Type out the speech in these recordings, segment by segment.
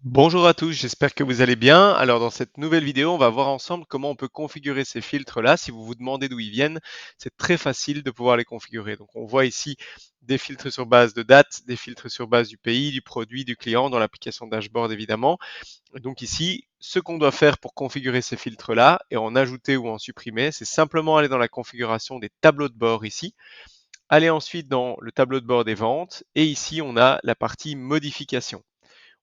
Bonjour à tous, j'espère que vous allez bien. Alors dans cette nouvelle vidéo, on va voir ensemble comment on peut configurer ces filtres-là. Si vous vous demandez d'où ils viennent, c'est très facile de pouvoir les configurer. Donc on voit ici des filtres sur base de date, des filtres sur base du pays, du produit, du client, dans l'application dashboard évidemment. Et donc ici, ce qu'on doit faire pour configurer ces filtres-là et en ajouter ou en supprimer, c'est simplement aller dans la configuration des tableaux de bord ici. Aller ensuite dans le tableau de bord des ventes et ici on a la partie modification.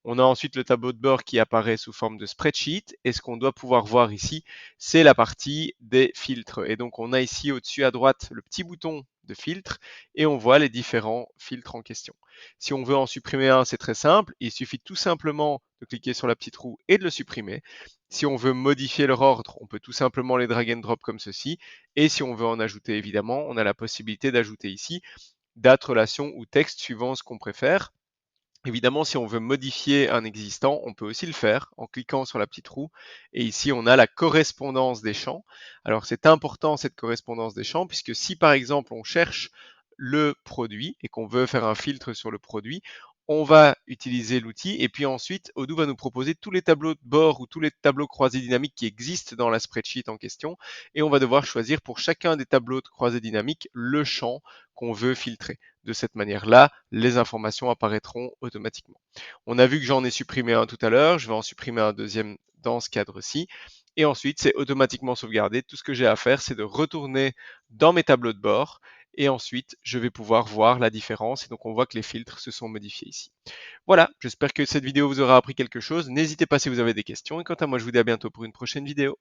On a ensuite le tableau de bord qui apparaît sous forme de spreadsheet et ce qu'on doit pouvoir voir ici, c'est la partie des filtres. Et donc on a ici au-dessus à droite le petit bouton de filtre et on voit les différents filtres en question. Si on veut en supprimer un, c'est très simple. Il suffit tout simplement de cliquer sur la petite roue et de le supprimer. Si on veut modifier leur ordre, on peut tout simplement les drag and drop comme ceci. Et si on veut en ajouter, évidemment, on a la possibilité d'ajouter ici date, relation ou texte suivant ce qu'on préfère. Évidemment, si on veut modifier un existant, on peut aussi le faire en cliquant sur la petite roue. Et ici, on a la correspondance des champs. Alors, c'est important cette correspondance des champs, puisque si par exemple on cherche le produit et qu'on veut faire un filtre sur le produit, on va utiliser l'outil et puis ensuite, Odoo va nous proposer tous les tableaux de bord ou tous les tableaux croisés dynamiques qui existent dans la spreadsheet en question et on va devoir choisir pour chacun des tableaux de croisés dynamiques le champ qu'on veut filtrer. De cette manière-là, les informations apparaîtront automatiquement. On a vu que j'en ai supprimé un tout à l'heure, je vais en supprimer un deuxième dans ce cadre-ci. Et ensuite, c'est automatiquement sauvegardé. Tout ce que j'ai à faire, c'est de retourner dans mes tableaux de bord. Et ensuite, je vais pouvoir voir la différence. Et donc, on voit que les filtres se sont modifiés ici. Voilà, j'espère que cette vidéo vous aura appris quelque chose. N'hésitez pas si vous avez des questions. Et quant à moi, je vous dis à bientôt pour une prochaine vidéo.